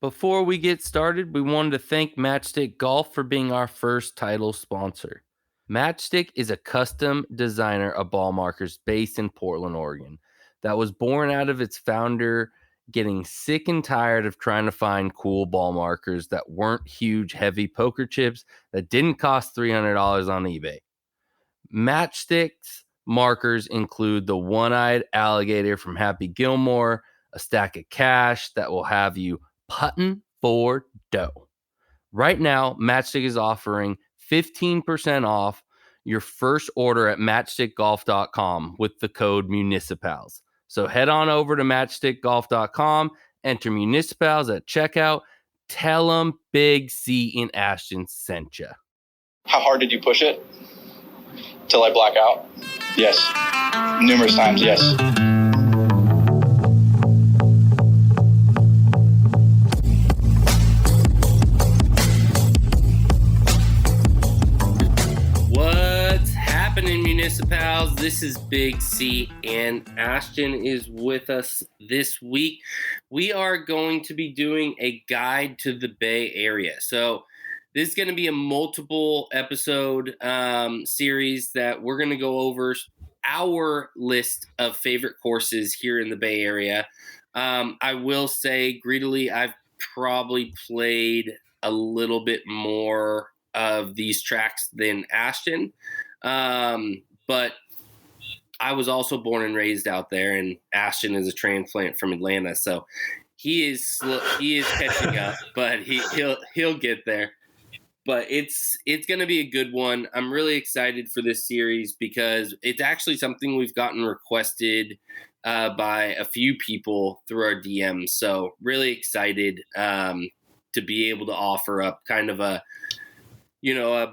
Before we get started, we wanted to thank Matchstick Golf for being our first title sponsor. Matchstick is a custom designer of ball markers based in Portland, Oregon, that was born out of its founder getting sick and tired of trying to find cool ball markers that weren't huge, heavy poker chips that didn't cost $300 on eBay. Matchstick's markers include the one-eyed alligator from Happy Gilmore, a stack of cash that will have you putting for dough. Right now, Matchstick is offering 15% off your first order at matchstickgolf.com with the code MuniciPals. So head on over to matchstickgolf.com, enter MuniciPals at checkout, tell them Big C in Ashton sent you. How hard did you push it? Till I black out? Yes. Numerous times, yes. What's happening, MuniciPals? This is Big C, and Ashton is with us this week. We are going to be doing a guide to the Bay Area. So this is going to be a multiple episode series that we're going to go over our list of favorite courses here in the Bay Area. I will say, greedily, I've probably played a little bit more of these tracks than Ashton. But I was also born and raised out there, and Ashton is a transplant from Atlanta. So he is catching up, but he'll get there. But it's going to be a good one. I'm really excited for this series because it's actually something we've gotten requested by a few people through our DMs. So really excited to be able to offer up kind of a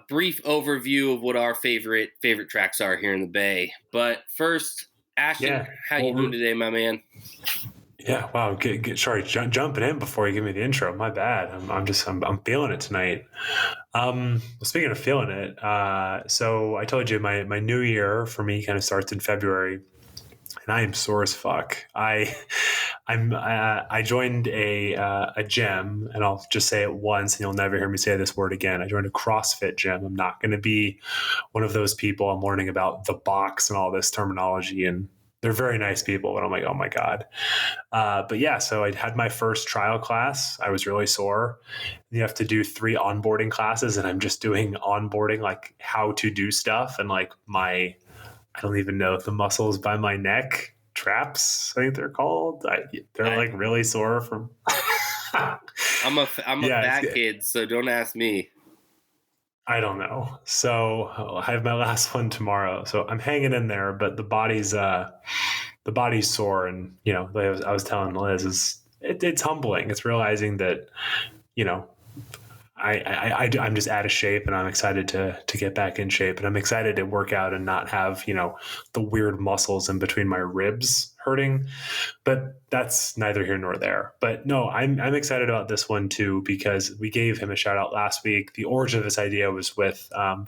brief overview of what our favorite tracks are here in the Bay. But first, Ashton, how you doing today, my man? Yeah, wow. Sorry, jumping in before you give me the intro. My bad. I'm feeling it tonight. Speaking of feeling it, so I told you my new year for me kind of starts in February, and I am sore as fuck. I joined a gym, and I'll just say it once, and you'll never hear me say this word again. I joined a CrossFit gym. I'm not going to be one of those people. I'm learning about the box and all this terminology, and they're very nice people, but I'm like, oh my God. But yeah, so I had my first trial class. I was really sore. You have to do 3 onboarding classes, and I'm just doing onboarding, like how to do stuff. And like I don't even know the muscles by my neck, traps, I think they're called. They're like really sore from. I'm a fat kid, so don't ask me. I don't know. So I have my last one tomorrow. So I'm hanging in there, but the body's sore. And, I was telling Liz, it's humbling. It's realizing that, I'm just out of shape, and I'm excited to get back in shape, and I'm excited to work out and not have, the weird muscles in between my ribs hurting, but that's neither here nor there. But no, I'm excited about this one too, because we gave him a shout out last week. The origin of this idea was with our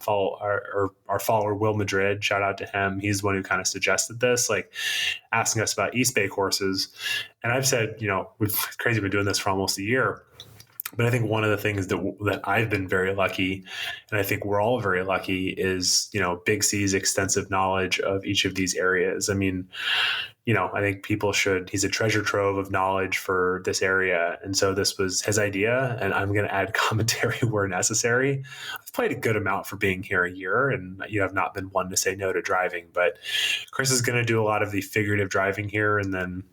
follower, Will Madrid. Shout out to him. He's the one who kind of suggested this, like asking us about East Bay courses. And I've said, we've been doing this for almost a year. But I think one of the things that I've been very lucky, and I think we're all very lucky, is, Big C's extensive knowledge of each of these areas. I mean, I think he's a treasure trove of knowledge for this area. And so this was his idea, and I'm going to add commentary where necessary. I've played a good amount for being here a year, and I've not been one to say no to driving, but Chris is going to do a lot of the figurative driving here, and then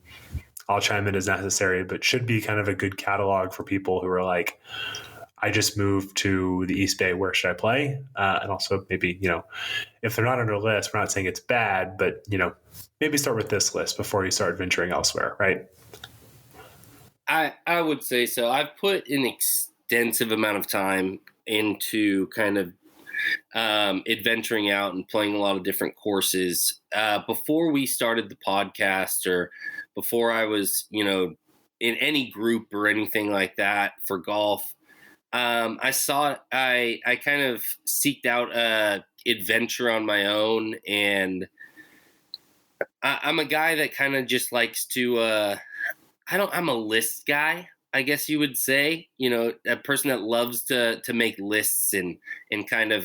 I'll chime in as necessary, but should be kind of a good catalog for people who are like, I just moved to the East Bay, where should I play? And also maybe, if they're not on our list, we're not saying it's bad, but, maybe start with this list before you start venturing elsewhere, right? I would say so. I've put an extensive amount of time into kind of adventuring out and playing a lot of different courses. Before we started the podcast, or before I was, in any group or anything like that for golf, I kind of seeked out a adventure on my own, and I'm a guy that kind of just likes to, I'm a list guy. I guess you would say, a person that loves to make lists and kind of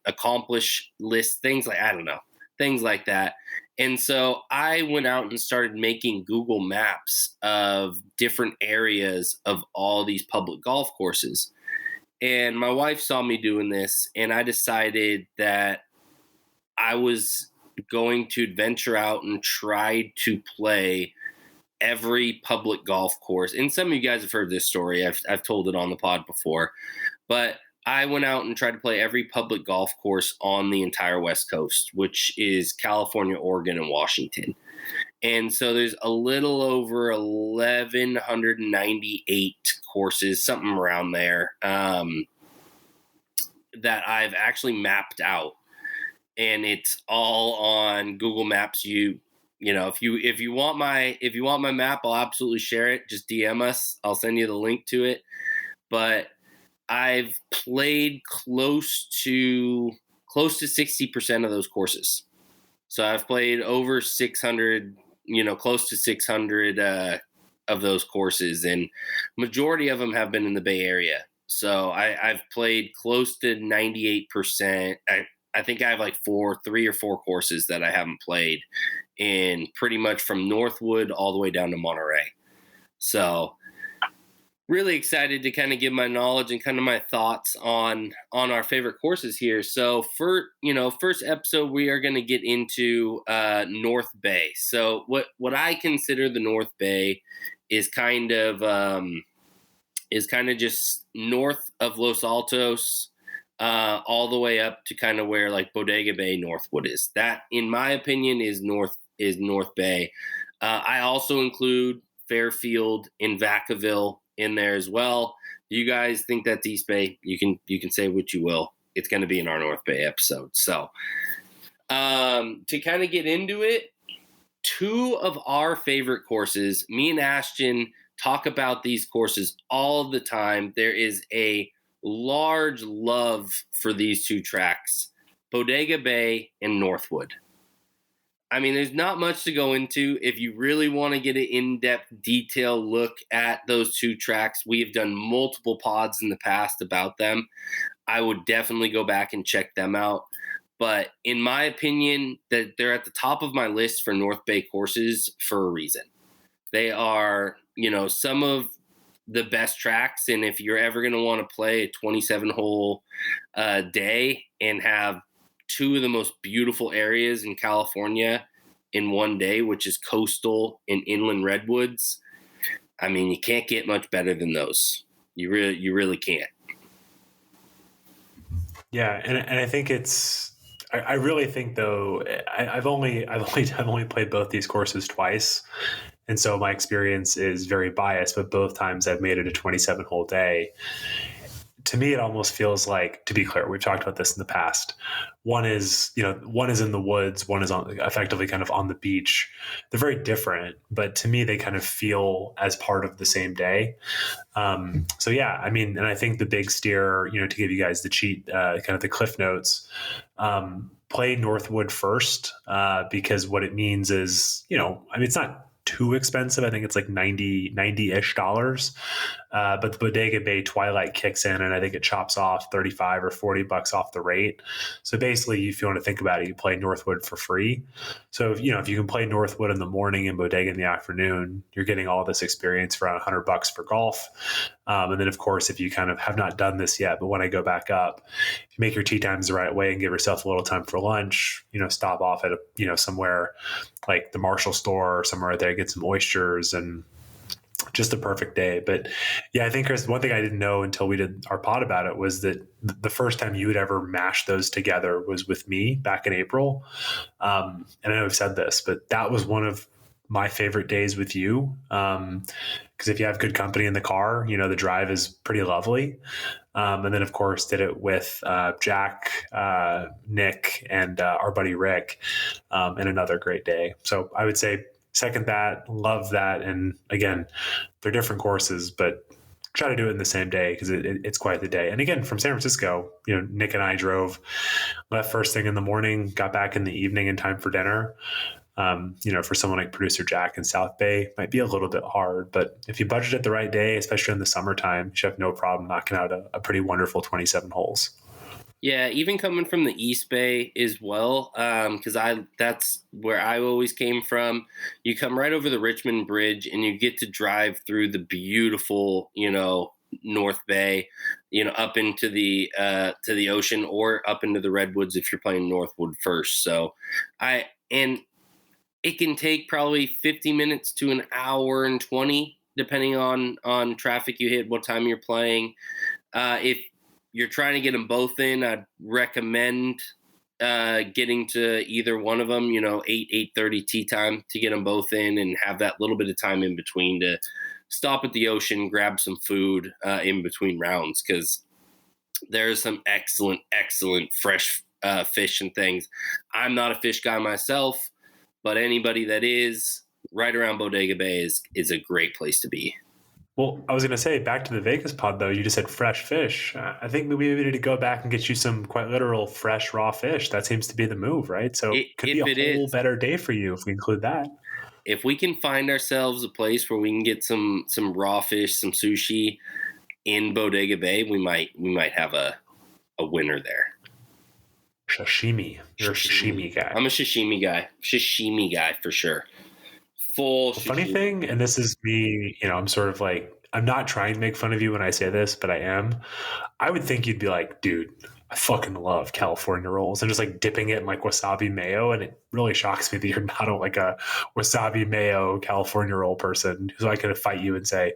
accomplish lists, things like, I don't know, things like that. And so I went out and started making Google Maps of different areas of all these public golf courses. And my wife saw me doing this, and I decided that I was going to venture out and try to play every public golf course. And some of you guys have heard this story. I've told it on the pod before, but I went out and tried to play every public golf course on the entire West Coast, which is California, Oregon, and Washington. And so there's a little over 1,198 courses, something around there, that I've actually mapped out. And it's all on Google Maps. If you want my map, I'll absolutely share it. Just DM us. I'll send you the link to it. But I've played close to 60% of those courses. So I've played over 600, close to 600 of those courses, and majority of them have been in the Bay Area. So I've played close to 98%. I think I have like 3 or 4 courses that I haven't played, in pretty much from Northwood all the way down to Monterey. So really excited to kind of give my knowledge and kind of my thoughts on our favorite courses here. So first episode, we are going to get into North Bay. So what I consider the North Bay is kind of just north of Los Altos, all the way up to kind of where like Bodega Bay, Northwood is. That, in my opinion, is North Bay. I also include Fairfield and Vacaville in there as well. If you guys think that's East Bay, you can say what you will. It's going to be in our North Bay episode. So to kind of get into it, 2 of our favorite courses, me and Ashton talk about these courses all the time. There is a large love for these 2 tracks, Bodega Bay and Northwood. I mean, there's not much to go into. If you really want to get an in-depth, detailed look at those 2 tracks, we have done multiple pods in the past about them. I would definitely go back and check them out. But in my opinion, that they're at the top of my list for North Bay courses for a reason. They are, some of the best tracks. And if you're ever going to want to play a 27-hole day and have 2 of the most beautiful areas in California in one day, which is coastal and inland redwoods, I mean, you can't get much better than those. You really can't. Yeah, and I think I really think though, I've only played both these courses twice, and so my experience is very biased. But both times I've made it a 27-hole day. To me, it almost feels like, to be clear, we've talked about this in the past. One is in the woods, one is effectively kind of on the beach. They're very different, but to me, they kind of feel as part of the same day. So yeah, I mean, and I think the big steer, to give you guys the cheat, kind of the cliff notes, play Northwood first, because what it means is, it's not too expensive. I think it's like $90-ish. But the Bodega Bay Twilight kicks in, and I think it chops off $35 or $40 off the rate. So basically, if you want to think about it, you play Northwood for free. So if you can play Northwood in the morning and Bodega in the afternoon, you're getting all this experience for around $100 for golf. And then, of course, if you kind of have not done this yet, but when I go back up, if you make your tee times the right way and give yourself a little time for lunch, stop off at somewhere like the Marshall store or somewhere right there, get some oysters, and just a perfect day. But yeah, I think, Chris, one thing I didn't know until we did our pod about it was that the first time you would ever mash those together was with me back in April. And I know I've said this, but that was one of my favorite days with you. Because if you have good company in the car, the drive is pretty lovely. And then, of course, did it with Jack, Nick, and our buddy Rick, and another great day. So I would say second that, love that. And again, they're different courses, but try to do it in the same day because it's quite the day. And again, from San Francisco, Nick and I left first thing in the morning, got back in the evening in time for dinner. For someone like producer Jack in South Bay, might be a little bit hard. But if you budget it the right day, especially in the summertime, you should have no problem knocking out a pretty wonderful 27 holes. Yeah, even coming from the East Bay as well, because that's where I always came from. You come right over the Richmond Bridge, and you get to drive through the beautiful, North Bay, up into the to the ocean, or up into the redwoods if you're playing Northwood first. So, and it can take probably 50 minutes to an hour and 20, depending on traffic you hit, what time you're playing. If you're trying to get them both in, I'd recommend getting to either one of them, 8:30 tee time to get them both in, and have that little bit of time in between to stop at the ocean, grab some food in between rounds, because there's some excellent fresh fish and things. I'm not a fish guy myself, but anybody that is, right around Bodega Bay is a great place to be. Well, I was going to say, back to the Vegas pod, though, you just said fresh fish. I think maybe we need to go back and get you some quite literal fresh raw fish. That seems to be the move, right? So it could be a whole better day for you if we include that. If we can find ourselves a place where we can get some raw fish, some sushi in Bodega Bay, we might have a winner there. Sashimi. You're a sashimi guy. I'm a sashimi guy. Sashimi guy for sure. Full sashimi. Funny thing, and this is me, I'm sort of like, I'm not trying to make fun of you when I say this, but I am. I would think you'd be like, dude, I fucking love California rolls, and just like dipping it in like wasabi mayo. And it really shocks me that you're not like a wasabi mayo California roll person. So I could fight you and say,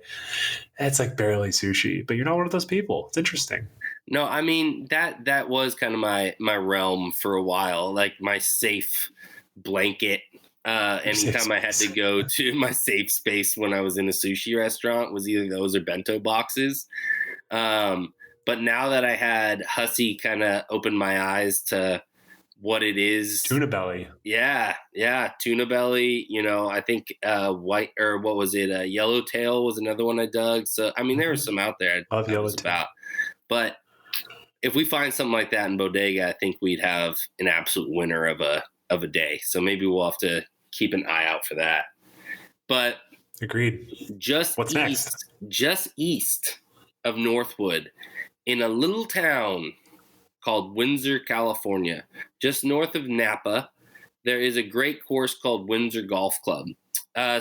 it's like barely sushi, but you're not one of those people. It's interesting. No, I mean, that was kind of my realm for a while, like my safe blanket. Anytime I had to go to my safe space when I was in a sushi restaurant was either those or bento boxes. But now that I had Hussey kind of open my eyes to what it is. Tuna belly. Yeah. Tuna belly, I think white, or what was it? Yellowtail was another one I dug. So, I mean, there was some out there. Love Yellowtail. But if we find something like that in Bodega, I think we'd have an absolute winner of a day. So maybe we'll have to keep an eye out for that. But agreed. What's next? Just east of Northwood, in a little town called Windsor, California, just north of Napa, there is a great course called Windsor Golf Club.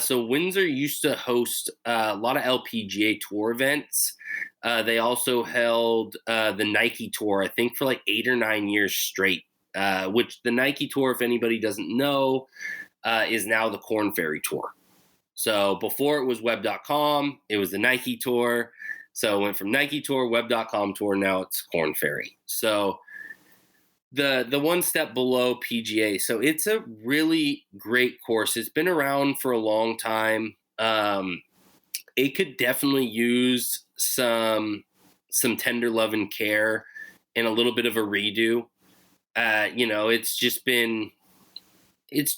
So Windsor used to host a lot of LPGA Tour events. They also held the Nike Tour, I think, for like 8 or 9 years straight, which the Nike Tour, if anybody doesn't know, is now the Korn Ferry Tour. So before it was web.com, it was the Nike Tour. So it went from Nike Tour, web.com tour, now it's Korn Ferry. So the one step below PGA. So it's a really great course. It's been around for a long time. It could definitely use some tender love and care and a little bit of a redo. It's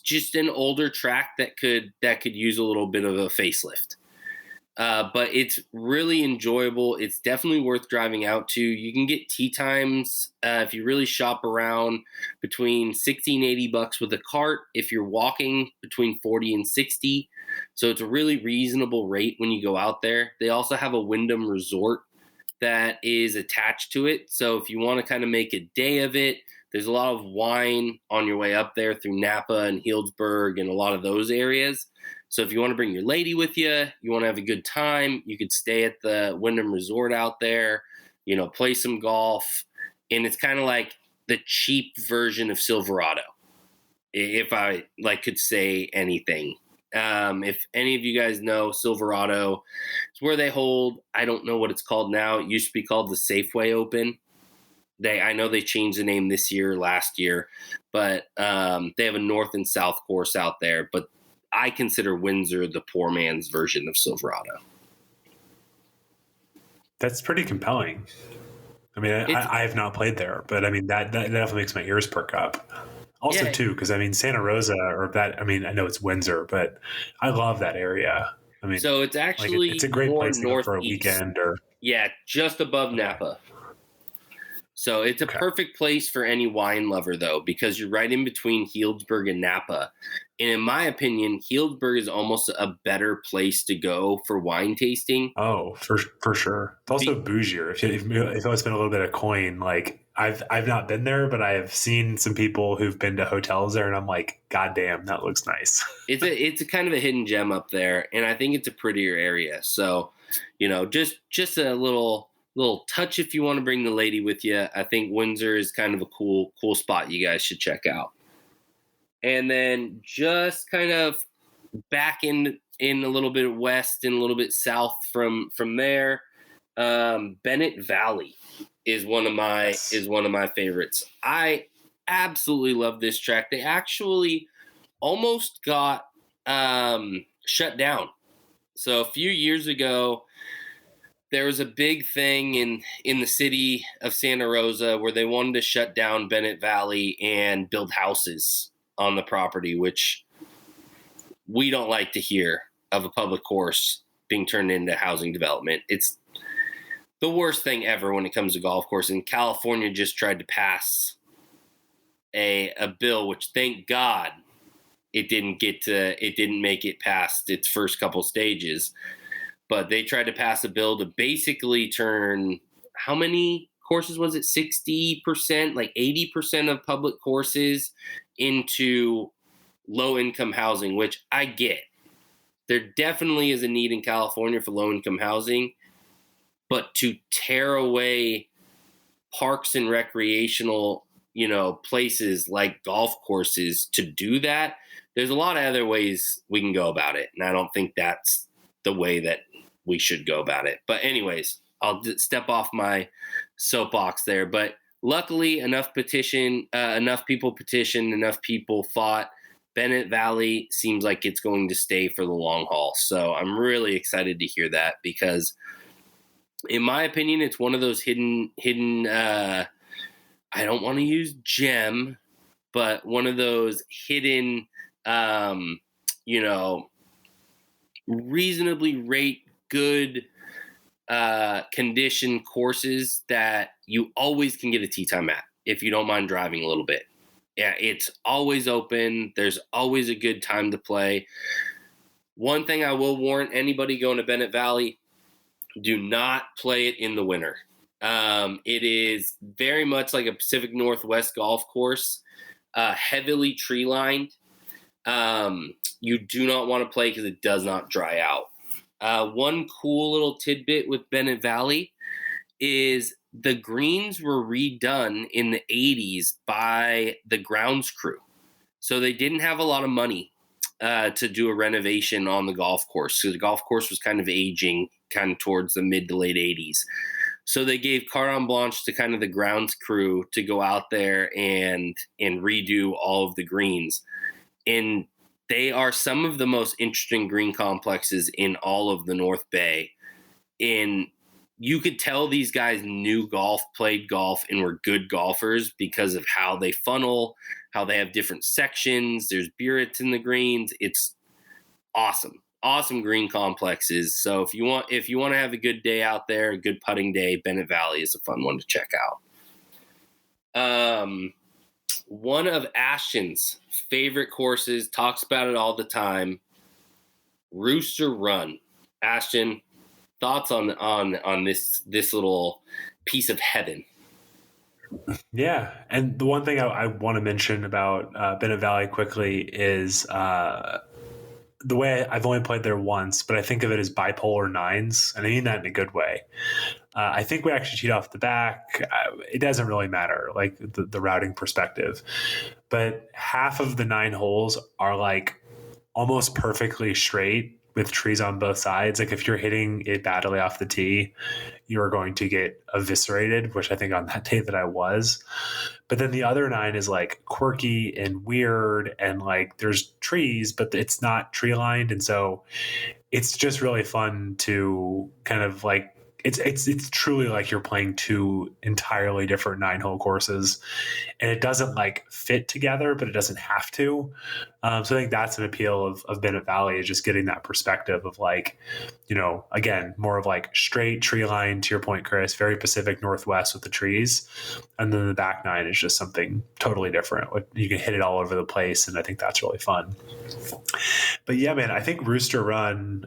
just an older track that could use a little bit of a facelift. But it's really enjoyable. It's definitely worth driving out to. You can get tee times if you really shop around between $60 and $80 with a cart. If you're walking, between $40 and $60. So it's a really reasonable rate when you go out there. They also have a Wyndham Resort that is attached to it. So if you want to kind of make a day of it, there's a lot of wine on your way up there through Napa and Healdsburg and a lot of those areas. So if you want to bring your lady with you, you want to have a good time, you could stay at the Wyndham Resort out there, play some golf. And it's kind of like the cheap version of Silverado, if I could say anything. If any of you guys know Silverado, it's where they hold, I don't know what it's called now. It used to be called the Safeway Open. I know they changed the name this year, last year, but they have a north and south course out there. But I consider Windsor the poor man's version of Silverado. That's pretty compelling. I mean, I have not played there, but I mean, that definitely makes my ears perk up. Also, too, because I mean, Santa Rosa I know it's Windsor, but I love that area. I mean, so it's actually it's a great place to go for a weekend, or just above Napa. So it's a Okay. perfect place for any wine lover, though, because you're right in between Healdsburg and Napa. And in my opinion, Healdsburg is almost a better place to go for wine tasting. Oh, for sure. It's also bougier. If I spend a little bit of coin, like I've not been there, but I have seen some people who've been to hotels there, and I'm like, God damn, that looks nice. It's a kind of a hidden gem up there, and I think it's a prettier area. So, just a little touch if you want to bring the lady with you. I think Windsor is kind of a cool spot you guys should check out. And then just kind of back in a little bit west and a little bit south from there, Bennett Valley is one of my Yes. favorites. I absolutely love this track. They actually almost got shut down. So a few years ago, there was a big thing in the city of Santa Rosa where they wanted to shut down Bennett Valley and build houses on the property, which we don't like to hear of a public course being turned into housing development. It's the worst thing ever when it comes to golf course. And California just tried to pass a bill, which thank God it didn't make it past its first couple stages. But they tried to pass a bill to basically turn, how many courses was it? 60%, like 80% of public courses into low-income housing, which I get. There definitely is a need in California for low-income housing, but to tear away parks and recreational, places like golf courses to do that, there's a lot of other ways we can go about it, and I don't think that's the way that we should go about it. But anyways, I'll step off my soapbox there. But luckily, enough people petitioned, enough people fought. Bennett Valley seems like it's going to stay for the long haul. So I'm really excited to hear that because, in my opinion, it's one of those hidden. I don't want to use gem, but one of those hidden, reasonably rate good condition courses that you always can get a tee time at if you don't mind driving a little bit. Yeah, it's always open. There's always a good time to play. One thing I will warn anybody going to Bennett Valley, do not play it in the winter. It is very much like a Pacific Northwest golf course, heavily tree lined. You do not want to play because it does not dry out. One cool little tidbit with Bennett Valley is the greens were redone in the 80s by the grounds crew. So they didn't have a lot of money to do a renovation on the golf course. So the golf course was kind of aging kind of towards the mid to late 80s. So they gave carte blanche to kind of the grounds crew to go out there and redo all of the greens. And they are some of the most interesting green complexes in all of the North Bay. And you could tell these guys knew golf, played golf, and were good golfers because of how they funnel, how they have different sections. There's burets in the greens. It's awesome. Awesome green complexes. So if you want to have a good day out there, a good putting day, Bennett Valley is a fun one to check out. One of Ashton's favorite courses, talks about it all the time, Rooster Run. Ashton, thoughts on this little piece of heaven? Yeah, and the one thing I want to mention about Bennett Valley quickly is the way I've only played there once, but I think of it as bipolar nines, and I mean that in a good way. I think we actually cheat off the back. It doesn't really matter, like the routing perspective. But half of the 9 holes are like almost perfectly straight with trees on both sides. Like if you're hitting it badly off the tee, you're going to get eviscerated, which I think on that day that I was. But then the other 9 is like quirky and weird, and like there's trees, but it's not tree lined. And so it's just really fun to kind of like it's truly like you're playing two entirely different 9-hole courses, and it doesn't like fit together, but it doesn't have to. So I think that's an appeal of Bennett Valley, is just getting that perspective of like, again, more of like straight tree line, to your point, Chris, very Pacific Northwest with the trees. And then the back nine is just something totally different. You can hit it all over the place. And I think that's really fun. But yeah, man, I think Rooster Run,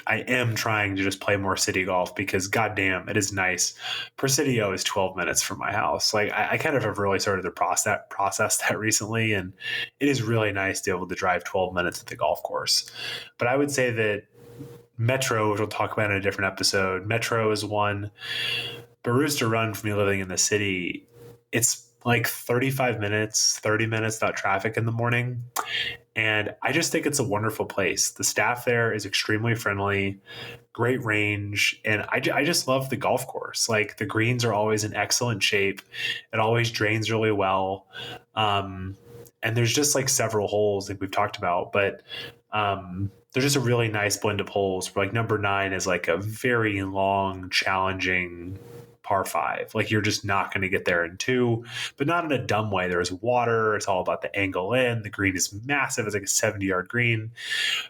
I am trying to just play more city golf because goddamn, it is nice. Presidio is 12 minutes from my house. Like I kind of have really started to process that recently, and it is really nice to be able to drive 12 minutes at the golf course. But I would say that Metro, which we'll talk about in a different episode, Metro is one. But Rooster Run, for me living in the city, it's like 35 minutes, 30 minutes without traffic in the morning. And I just think it's a wonderful place. The staff there is extremely friendly, great range. And I just love the golf course. Like the greens are always in excellent shape. It always drains really well. And there's just like several holes that we've talked about, but there's just a really nice blend of holes. Like number 9 is like a very long, challenging par 5. Like you're just not going to get there in 2, but not in a dumb way. There's water. It's all about the angle in. The green is massive. It's like a 70-yard green.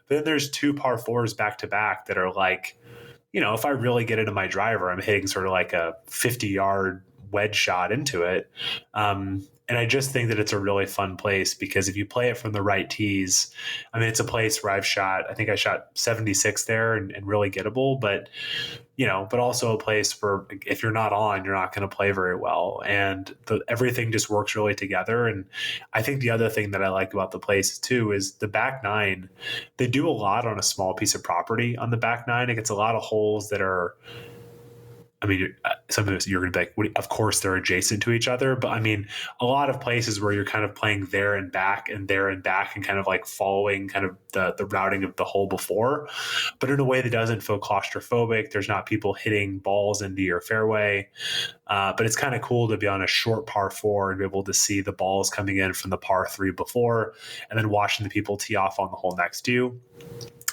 But then there's 2 par 4s back to back that are like, if I really get into my driver, I'm hitting sort of like a 50-yard wedge shot into it. And I just think that it's a really fun place because if you play it from the right tees, I mean, it's a place where I think I shot 76 there and really gettable, but also a place where if you're not on, you're not going to play very well. And everything just works really together. And I think the other thing that I like about the place too is the back 9, they do a lot on a small piece of property on the back 9. It gets a lot of holes that are, I mean, some of you're going to be like, of course they're adjacent to each other. But I mean, a lot of places where you're kind of playing there and back and kind of like following kind of the routing of the hole before, but in a way that doesn't feel claustrophobic. There's not people hitting balls into your fairway. But it's kind of cool to be on a short par 4 and be able to see the balls coming in from the par 3 before, and then watching the people tee off on the hole next to you.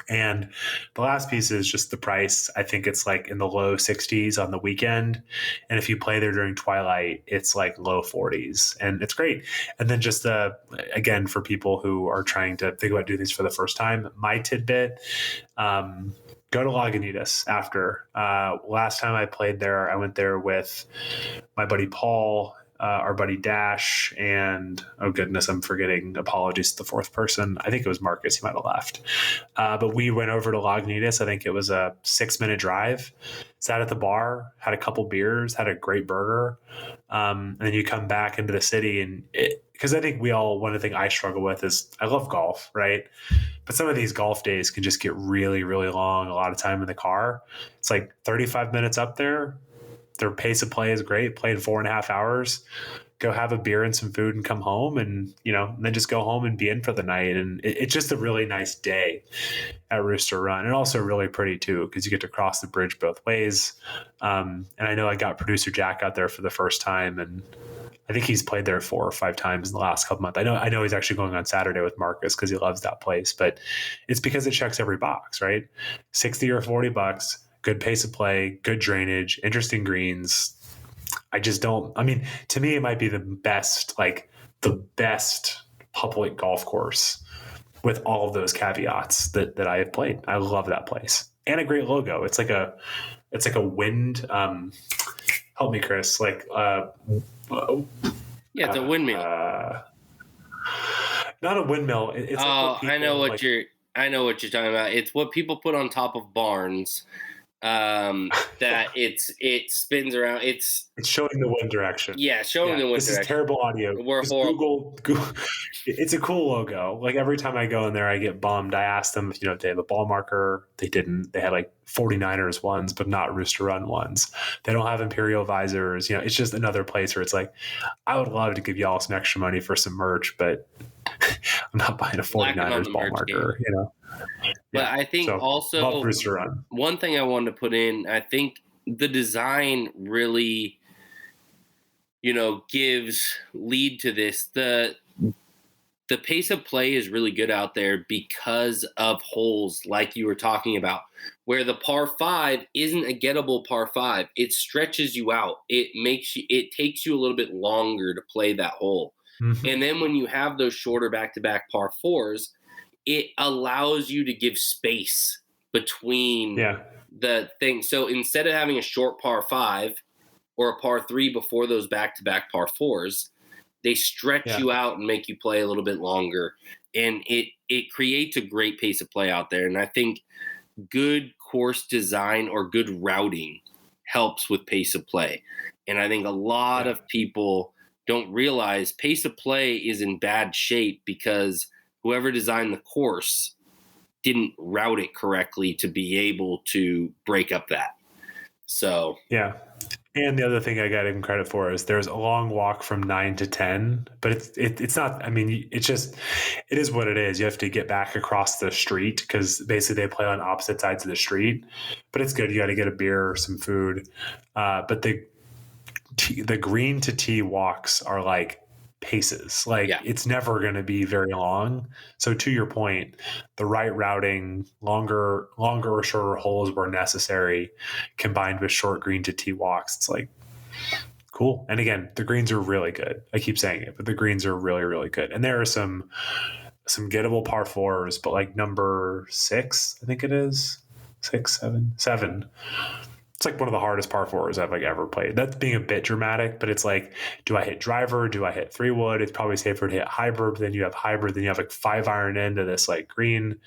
And the last piece is just the price. I think it's like in the low 60s on the weekend. And if you play there during twilight, it's like low 40s. And it's great. And then just, again, for people who are trying to think about doing things for the first time, my tidbit, go to Lagunitas after. Last time I played there, I went there with my buddy Paul, our buddy Dash, and oh goodness, I'm forgetting. Apologies to the fourth person. I think it was Marcus. He might have left. But we went over to Lagunitas. I think it was a 6-minute drive. Sat at the bar, had a couple beers, had a great burger. And then you come back into the city, and because I think one of the things I struggle with is I love golf, right? But some of these golf days can just get really, really long. A lot of time in the car. It's like 35 minutes up there. Their pace of play is great. Played 4.5 hours. Go have a beer and some food and come home, and then just go home and be in for the night. And it's just a really nice day at Rooster Run, and also really pretty too because you get to cross the bridge both ways. And I know I got producer Jack out there for the first time, and I think he's played there 4 or 5 times in the last couple months. I know he's actually going on Saturday with Marcus because he loves that place, but it's because it checks every box, right? $60 or $40. Good pace of play, good drainage, interesting greens. To me, it might be the best public golf course with all of those caveats that I have played. I love that place. And a great logo. It's like a wind, help me, Chris. Yeah, it's a windmill. Not a windmill. It's I know what you're talking about. It's what people put on top of barns. That it spins around. It's showing the wind direction. Yeah, showing the wind direction. This is terrible audio. We're horrible. Google. It's a cool logo. Like every time I go in there, I get bummed. I asked them if they have a ball marker. They didn't. They had like 49ers ones, but not Rooster Run ones. They don't have Imperial visors. It's just another place where it's like, I would love to give y'all some extra money for some merch, but I'm not buying a 49ers ball marker. But I think also one thing I wanted to put in, I think the design really, gives lead to this. The the pace of play is really good out there because of holes like you were talking about, where the par 5 isn't a gettable par 5. It stretches you out. It takes you a little bit longer to play that hole. Mhm. And then when you have those shorter back-to-back par 4s, it allows you to give space between Yeah. the things. So instead of having a short par 5 or a par 3 before those back-to-back par 4s, they stretch Yeah. you out and make you play a little bit longer. And it creates a great pace of play out there. And I think good course design or good routing helps with pace of play. And I think a lot Yeah. of people don't realize pace of play is in bad shape because whoever designed the course didn't route it correctly to be able to break up that. So Yeah. And the other thing I got to give him credit for is there's a long walk from 9 to 10, but it's not, I mean, it is what it is. You have to get back across the street because basically they play on opposite sides of the street, but it's good. You got to get a beer or some food. But the green to tee walks are like paces. Like yeah, it's never going to be very long. So to your point, the right routing, longer or shorter holes where necessary, combined with short green to tee walks, it's like cool. And again, the greens are really good. I keep saying it, but the greens are really, really good. And there are some gettable par 4s, but like number 6, I think it is 6, 7. It's like one of the hardest par 4s I've like ever played. That's being a bit dramatic, but it's like, do I hit driver? Do I hit 3-wood? It's probably safer to hit hybrid. Then you have hybrid. Then you have like 5-iron into this like green.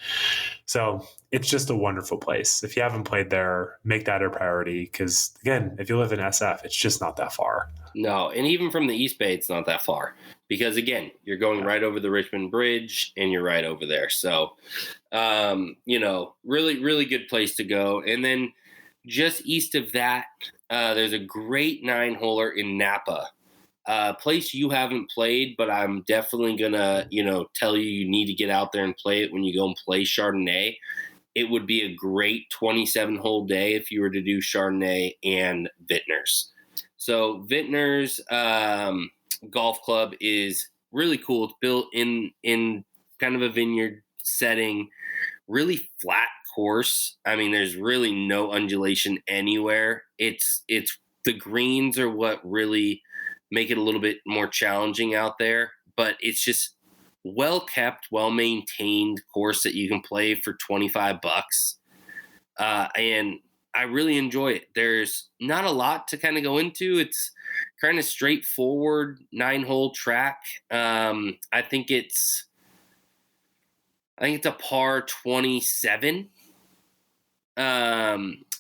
So it's just a wonderful place. If you haven't played there, make that a priority. Because again, if you live in SF, it's just not that far. no. And even from the East Bay, it's not that far because again, you're going right over the Richmond Bridge and you're right over there. So, really, really good place to go. And then just east of that, there's a great 9-holer in Napa, place you haven't played, but I'm definitely gonna, tell you need to get out there and play it when you go and play Chardonnay. It would be a great 27-hole day if you were to do Chardonnay and Vintners. So Vintners Golf Club is really cool. It's built in kind of a vineyard setting, really flat course. I mean, there's really no undulation anywhere. It's the greens are what really make it a little bit more challenging out there, but it's just well kept, well maintained course that you can play for $25. And I really enjoy it. There's not a lot to kind of go into. It's kind of straightforward 9-hole track. I think it's a par 27.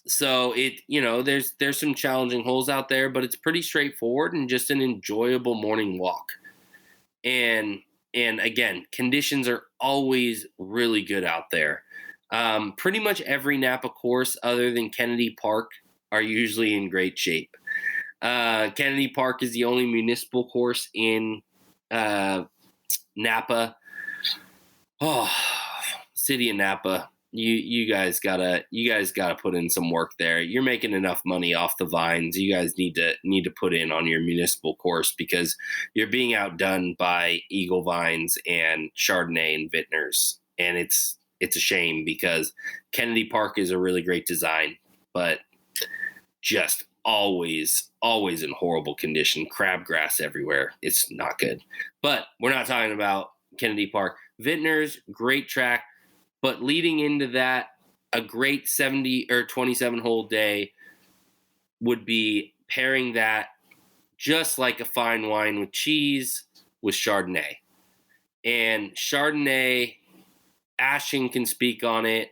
So there's some challenging holes out there, but it's pretty straightforward and just an enjoyable morning walk. And again, conditions are always really good out there. Pretty much every Napa course other than Kennedy Park are usually in great shape. Kennedy Park is the only municipal course in Napa. Oh, city of Napa. You guys gotta put in some work there. You're making enough money off the vines. You guys need to put in on your municipal course because you're being outdone by Eagle Vines and Chardonnay and Vintners. And it's a shame because Kennedy Park is a really great design, but just always in horrible condition. Crabgrass everywhere. It's not good. But we're not talking about Kennedy Park. Vintners, great track. But leading into that, a great 70 or 27-hole day would be pairing that just like a fine wine with cheese with Chardonnay. And Chardonnay, Ashton can speak on it.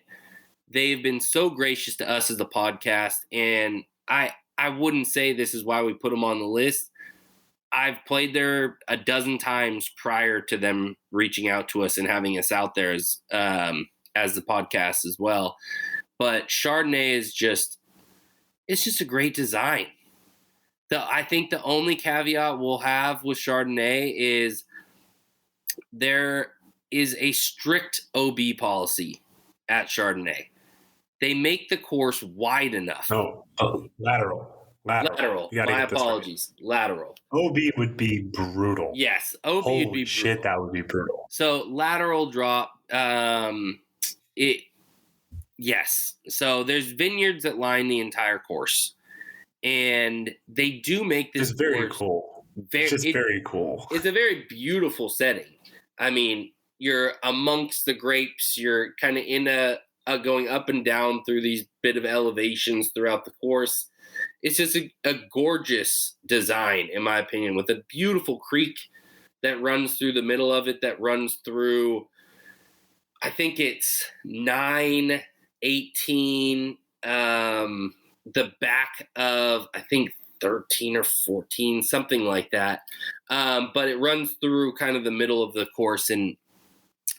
They've been so gracious to us as a podcast, and I wouldn't say this is why we put them on the list. I've played there a dozen times prior to them reaching out to us and having us out there as the podcast as well. But Chardonnay is it's just a great design. I think the only caveat we'll have with Chardonnay is there is a strict OB policy at Chardonnay. They make the course wide enough. No, lateral. Lateral. You got to My get this right. apologies. Lateral. OB would be brutal. Yes, OB Holy would be shit, brutal. that would be brutal. So lateral drop. Yes. So there's vineyards that line the entire course, and they do make this It's very course cool. Very cool. It's a very beautiful setting. I mean, you're amongst the grapes. You're kind of in a going up and down through these bit of elevations throughout the course. It's just a gorgeous design, in my opinion, with a beautiful creek that runs through the middle of it, that runs through, I think it's 9, 18, the back of, I think, 13 or 14, something like that. But it runs through kind of the middle of the course, and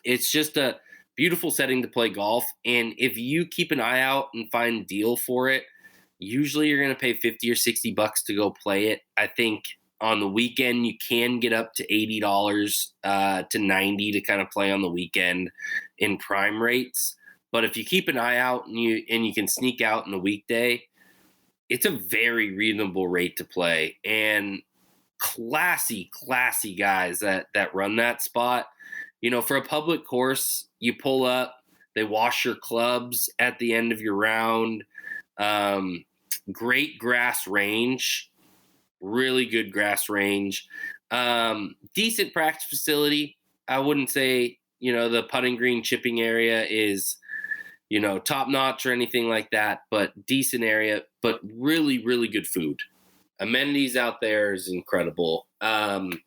it's just a beautiful setting to play golf. And if you keep an eye out and find a deal for it, usually you're going to pay $50 or $60 to go play it. I think on the weekend you can get up to $80 to $90 to kind of play on the weekend in prime rates. But if you keep an eye out and you can sneak out in the weekday, it's a very reasonable rate to play. And classy guys that run that spot. You know, for a public course, you pull up, they wash your clubs at the end of your round. Great grass range, really good grass range. Decent practice facility. I wouldn't say, you know, the putting green chipping area is, you know, top notch or anything like that, but decent area, but really, really good food. Amenities out there is incredible. Kind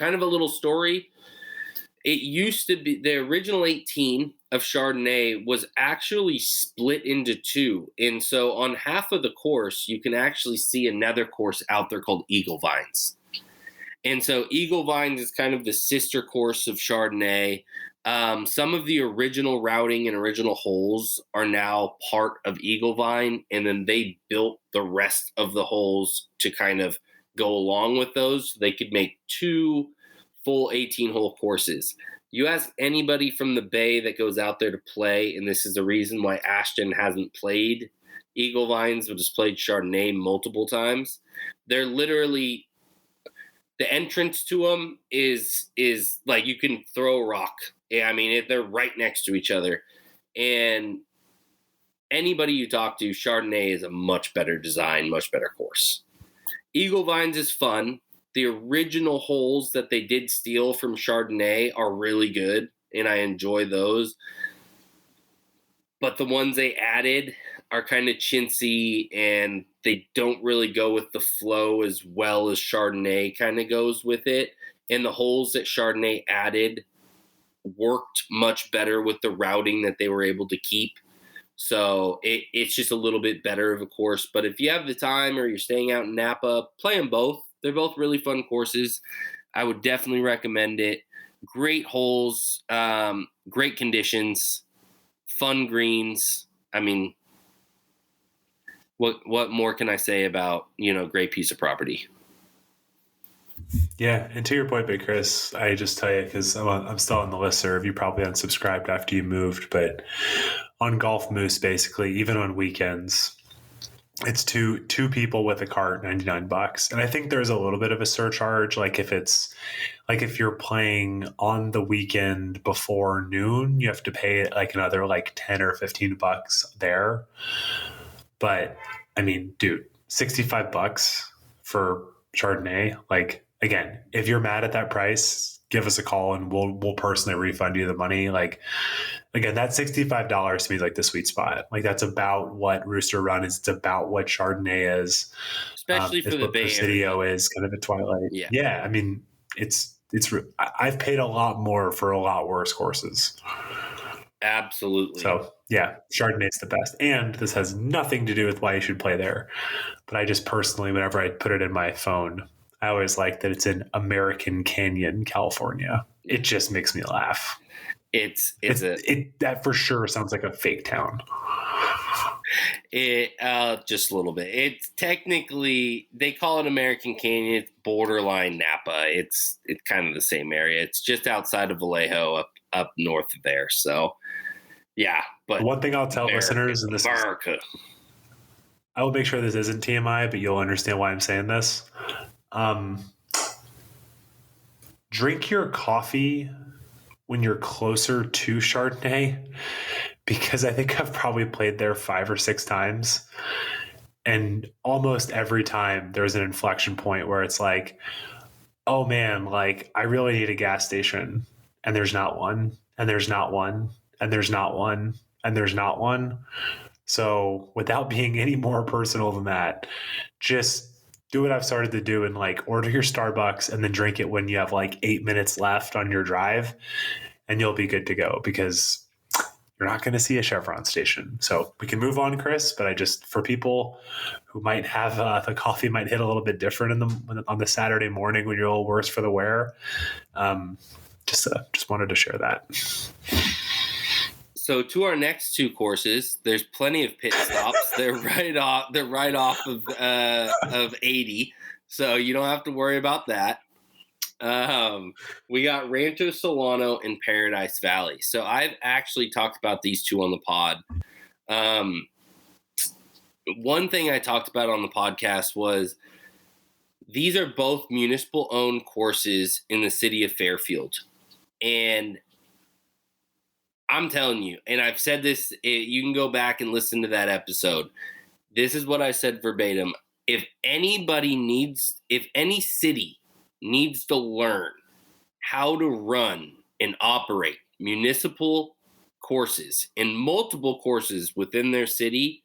of a little story. It used to be the original 18 of Chardonnay was actually split into two. And so on half of the course, you can actually see another course out there called Eagle Vines. And so Eagle Vines is kind of the sister course of Chardonnay. Some of the original routing and original holes are now part of Eagle Vine, and then they built the rest of the holes to kind of go along with those. So they could make two full 18-hole courses. You ask anybody from the Bay that goes out there to play, and this is the reason why Ashton hasn't played Eagle Vines, but has played Chardonnay multiple times. They're literally, the entrance to them is like you can throw a rock. Yeah, I mean, they're right next to each other. And anybody you talk to, Chardonnay is a much better design, much better course. Eagle Vines is fun. The original holes that they did steal from Chardonnay are really good, and I enjoy those. But the ones they added are kind of chintzy, and they don't really go with the flow as well as Chardonnay kind of goes with it. And the holes that Chardonnay added worked much better with the routing that they were able to keep. So it's just a little bit better of a course. But if you have the time or you're staying out in Napa, play them both. They're both really fun courses. I would definitely recommend it. Great holes, great conditions, fun greens. I mean, what more can I say about, you know, great piece of property? Yeah, and to your point, Big Chris, I just tell you, because I'm still on the listserv. You probably unsubscribed after you moved, but on Golf Moose, basically, even on weekends, it's two people with a cart, $99. And I think there's a little bit of a surcharge, like if you're playing on the weekend before noon, you have to pay like another like $10 or $15 there. But I mean, dude, $65 for Chardonnay, like, again, if you're mad at that price, give us a call and we'll personally refund you the money. Like, again, that $65 to me is like the sweet spot. Like, that's about what Rooster Run is. It's about what Chardonnay is, especially for the Bay Presidio is kind of a Twilight. Yeah. I mean, I've paid a lot more for a lot worse courses. Absolutely. So yeah, Chardonnay's the best. And this has nothing to do with why you should play there. But I just personally, whenever I put it in my phone, I always like that it's in American Canyon, California. It just makes me laugh. That for sure sounds like a fake town. Just a little bit. It's technically, they call it American Canyon. It's borderline Napa. It's kind of the same area. It's just outside of Vallejo, up north of there. So yeah, but one thing I'll tell listeners, and this is, I will make sure this isn't TMI, but you'll understand why I'm saying this. Drink your coffee when you're closer to Chardonnay, because I think I've probably played there 5 or 6 times. And almost every time there's an inflection point where it's like, oh man, like I really need a gas station. And there's not one, and there's not one, and there's not one, and there's not one. So without being any more personal than that, just do what I've started to do and like order your Starbucks and then drink it when you have like 8 minutes left on your drive, and you'll be good to go, because you're not going to see a Chevron station. So we can move on, Chris. But I just, for people who might have the coffee might hit a little bit different on the Saturday morning when you're a little worse for the wear. Just wanted to share that. So to our next 2 courses, there's plenty of pit stops. They're right off of 80, so you don't have to worry about that. We got Rancho Solano and Paradise Valley. So I've actually talked about these 2 on the pod. One thing I talked about on the podcast was these are both municipal-owned courses in the city of Fairfield. And I'm telling you, and I've said this, you can go back and listen to that episode. This is what I said verbatim. If any city needs to learn how to run and operate municipal courses and multiple courses within their city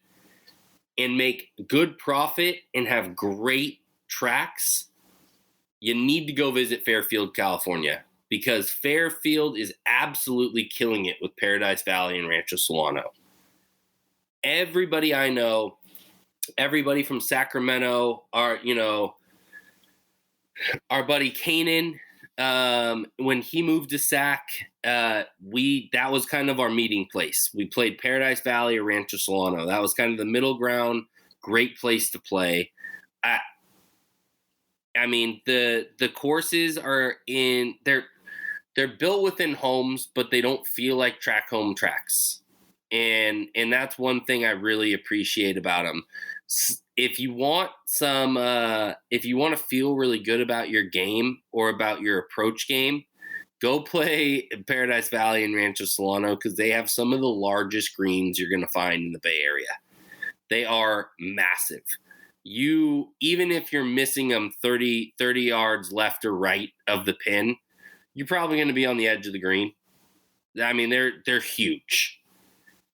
and make good profit and have great tracks, you need to go visit Fairfield, California, because Fairfield is absolutely killing it with Paradise Valley and Rancho Solano. Everybody I know, everybody from Sacramento, our buddy Kanan, when he moved to Sac, that was kind of our meeting place. We played Paradise Valley or Rancho Solano. That was kind of the middle ground, great place to play. I mean, the courses are they're built within homes, but they don't feel like track home tracks. And that's one thing I really appreciate about them. If you want to feel really good about your game or about your approach game, go play Paradise Valley and Rancho Solano, because they have some of the largest greens you're going to find in the Bay Area. They are massive. Even if you're missing them 30 yards left or right of the pin, you're probably going to be on the edge of the green. I mean, they're huge.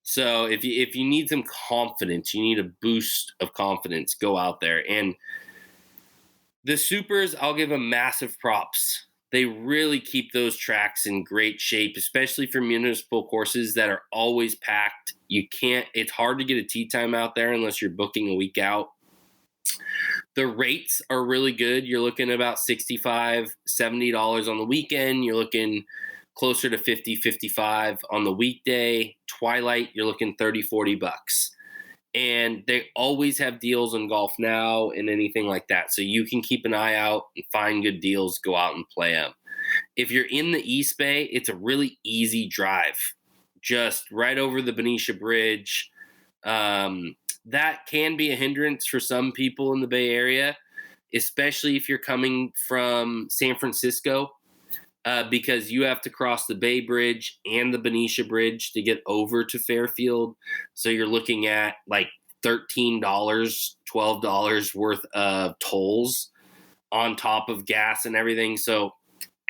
So if you need some confidence, you need a boost of confidence, go out there. And the supers, I'll give them massive props. They really keep those tracks in great shape, especially for municipal courses that are always packed. It's hard to get a tee time out there unless you're booking a week out. The rates are really good. You're looking at about $65, $70 on the weekend. You're looking closer to $50, $55 on the weekday. Twilight, you're looking $30, $40. And they always have deals on Golf Now and anything like that. So you can keep an eye out and find good deals, go out and play them. If you're in the East Bay, it's a really easy drive. Just right over the Benicia Bridge. That can be a hindrance for some people in the Bay Area, especially if you're coming from San Francisco, because you have to cross the Bay Bridge and the Benicia Bridge to get over to Fairfield. So you're looking at like $13, $12 worth of tolls on top of gas and everything. So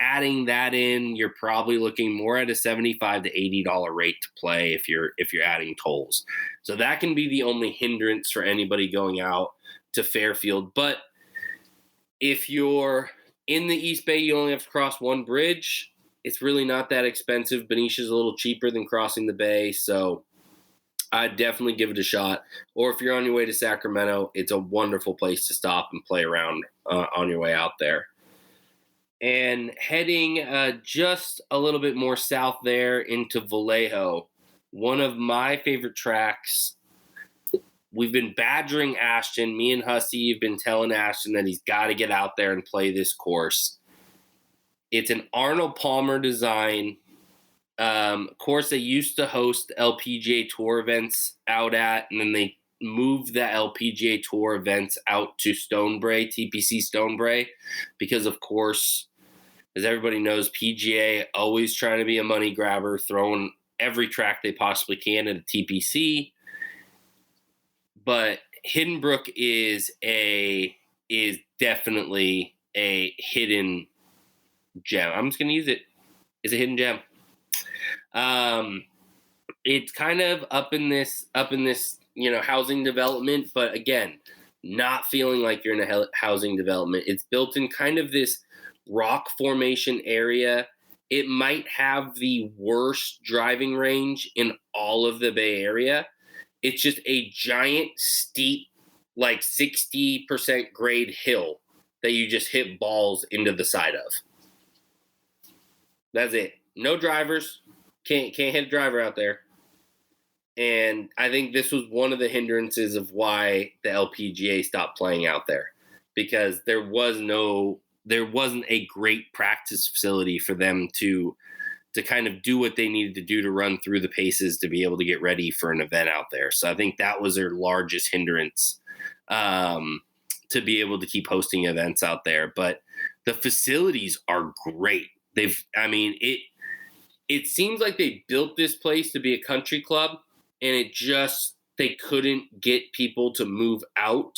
adding that in, you're probably looking more at a $75 to $80 rate to play if you're adding tolls. So that can be the only hindrance for anybody going out to Fairfield. But if you're in the East Bay, you only have to cross one bridge. It's really not that expensive. Benicia's a little cheaper than crossing the Bay, so I'd definitely give it a shot. Or if you're on your way to Sacramento, it's a wonderful place to stop and play around on your way out there. And heading just a little bit more south there into Vallejo, one of my favorite tracks. We've been badgering Ashton. Me and Hussey have been telling Ashton that he's got to get out there and play this course. It's an Arnold Palmer design course they used to host LPGA Tour events out at, and then they move the LPGA Tour events out to Stonebray, TPC Stonebray, because of course, as everybody knows, PGA always trying to be a money grabber, throwing every track they possibly can at a TPC. But Hidden Brook is definitely a hidden gem. I'm just going to use it. It's a hidden gem. It's kind of up in this, housing development, but again, not feeling like you're in a housing development. It's built in kind of this rock formation area. It might have the worst driving range in all of the Bay Area. It's just a giant, steep, like 60% grade hill that you just hit balls into the side of. That's it. No drivers. Can't hit a driver out there. And I think this was one of the hindrances of why the LPGA stopped playing out there, because there wasn't a great practice facility for them to kind of do what they needed to do to run through the paces to be able to get ready for an event out there. So I think that was their largest hindrance to be able to keep hosting events out there. But the facilities are great. It seems like they built this place to be a country club, and they couldn't get people to move out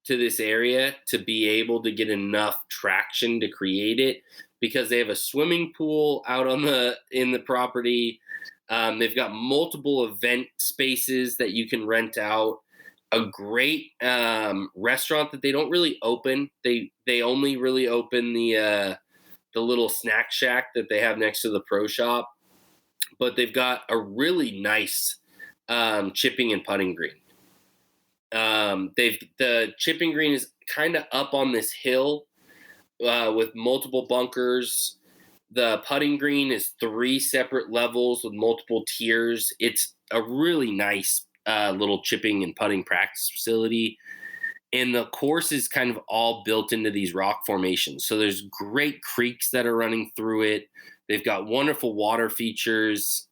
to this area to be able to get enough traction to create it, because they have a swimming pool out in the property. They've got multiple event spaces that you can rent out, a great restaurant that they don't really open. They only really open the little snack shack that they have next to the pro shop, but they've got a really nice chipping and putting green. The chipping green is kind of up on this hill with multiple bunkers. The putting green is 3 separate levels with multiple tiers. It's a really nice little chipping and putting practice facility. And the course is kind of all built into these rock formations. So there's great creeks that are running through it. They've got wonderful water features.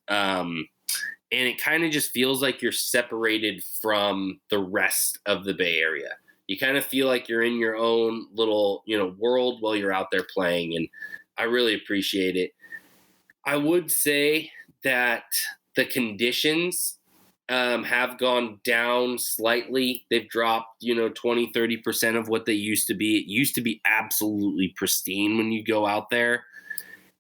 And it kind of just feels like you're separated from the rest of the Bay Area. You kind of feel like you're in your own little, world while you're out there playing. And I really appreciate it. I would say that the conditions have gone down slightly. They've dropped, 20, 30% of what they used to be. It used to be absolutely pristine when you go out there.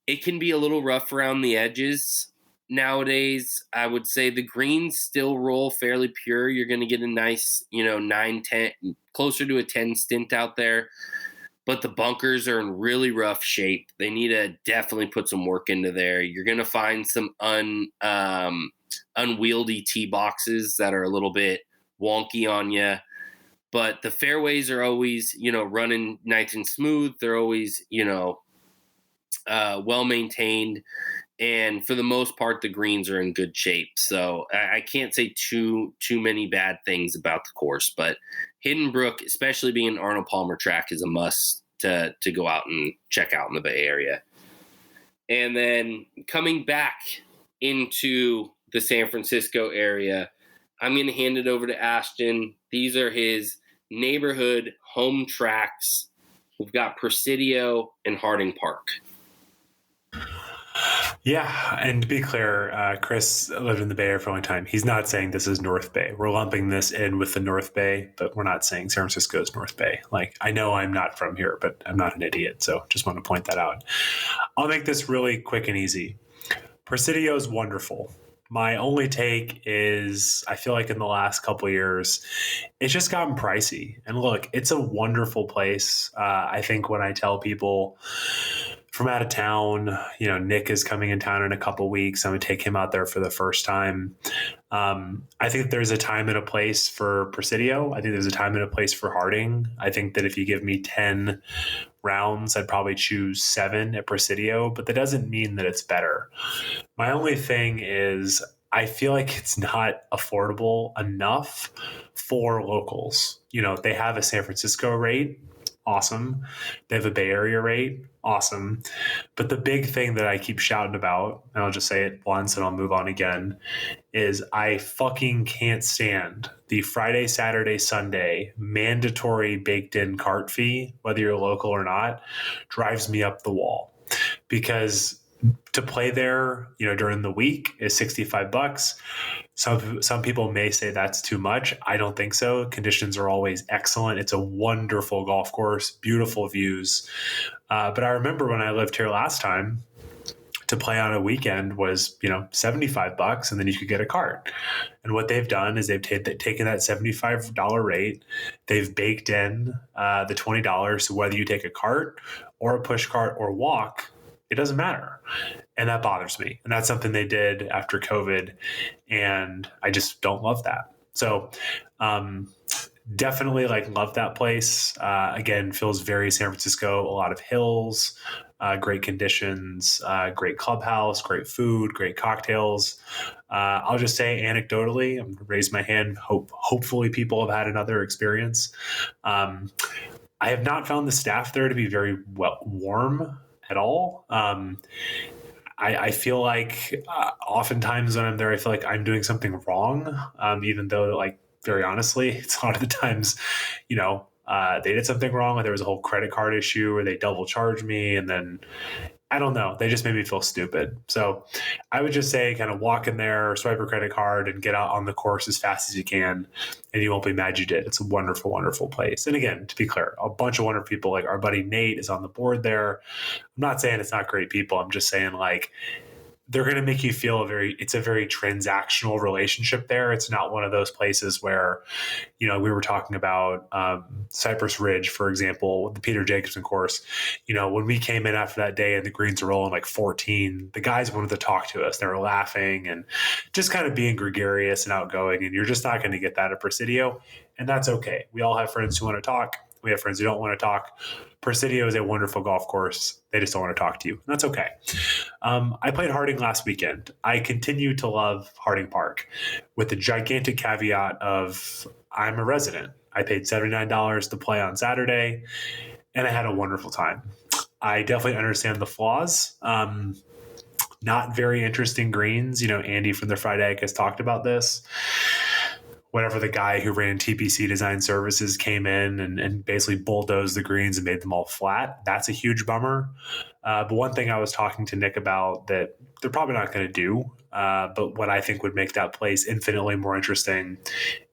It can be a little rough around the edges. Nowadays, I would say the greens still roll fairly pure. You're going to get a nice, 9, 10, closer to a 10 stint out there. But the bunkers are in really rough shape. They need to definitely put some work into there. You're going to find some unwieldy tee boxes that are a little bit wonky on you. But the fairways are always, running nice and smooth. They're always, well maintained. And for the most part, the greens are in good shape. So I can't say too many bad things about the course. But Hidden Brook, especially being an Arnold Palmer track, is a must to go out and check out in the Bay Area. And then coming back into the San Francisco area, I'm going to hand it over to Ashton. These are his neighborhood home tracks. We've got Presidio and Harding Park. Yeah, and to be clear, Chris lived in the Bay Area for a long time. He's not saying this is North Bay. We're lumping this in with the North Bay, but we're not saying San Francisco is North Bay. Like, I know I'm not from here, but I'm not an idiot, so just want to point that out. I'll make this really quick and easy. Presidio is wonderful. My only take is I feel like in the last couple of years, it's just gotten pricey. And look, it's a wonderful place. I think when I tell people from out of town, Nick is coming in town in a couple of weeks, I'm going to take him out there for the first time. I think there's a time and a place for Presidio. I think there's a time and a place for Harding. I think that if you give me 10 rounds, I'd probably choose 7 at Presidio, but that doesn't mean that it's better. My only thing is I feel like it's not affordable enough for locals. They have a San Francisco rate awesome. They have a Bay Area rate, awesome. But the big thing that I keep shouting about, and I'll just say it once and I'll move on again, is I fucking can't stand the Friday, Saturday, Sunday mandatory baked in cart fee, whether you're local or not, drives me up the wall. Because to play there, during the week is $65. Some people may say that's too much. I don't think so. Conditions are always excellent. It's a wonderful golf course, beautiful views. But I remember when I lived here last time, to play on a weekend was, $75, and then you could get a cart. And what they've done is they've taken that $75 rate, they've baked in the $20. So whether you take a cart or a push cart or walk, it doesn't matter. And that bothers me. And that's something they did after COVID. And I just don't love that. So definitely love that place. Again, feels very San Francisco, a lot of hills, great conditions, great clubhouse, great food, great cocktails. I'll just say anecdotally, I'm going to raise my hand. Hopefully people have had another experience. I have not found the staff there to be very warm at all. I feel like oftentimes when I'm there, I feel like I'm doing something wrong, even though very honestly, it's a lot of the times, they did something wrong. Or there was a whole credit card issue where they double charged me. And then I don't know, they just made me feel stupid. So I would just say kind of walk in there, swipe your credit card and get out on the course as fast as you can. And you won't be mad you did. It's a wonderful, wonderful place. And again, to be clear, a bunch of wonderful people, like our buddy Nate is on the board there. I'm not saying it's not great people. I'm just saying they're going to make you feel it's a very transactional relationship there. It's not one of those places where, we were talking about Cypress Ridge, for example, the Peter Jacobson course. When we came in after that day and the greens were rolling 14, the guys wanted to talk to us. They were laughing and just kind of being gregarious and outgoing. And you're just not going to get that at Presidio. And that's okay. We all have friends who want to talk. We have friends who don't want to talk. Presidio is a wonderful golf course. They just don't want to talk to you. And that's okay. I played Harding last weekend. I continue to love Harding Park with the gigantic caveat of I'm a resident. I paid $79 to play on Saturday, and I had a wonderful time. I definitely understand the flaws. Not very interesting greens. Andy from the Fried Egg has talked about this. Whenever the guy who ran TPC Design Services came in and basically bulldozed the greens and made them all flat, that's a huge bummer. But one thing I was talking to Nick about that they're probably not going to do, but what I think would make that place infinitely more interesting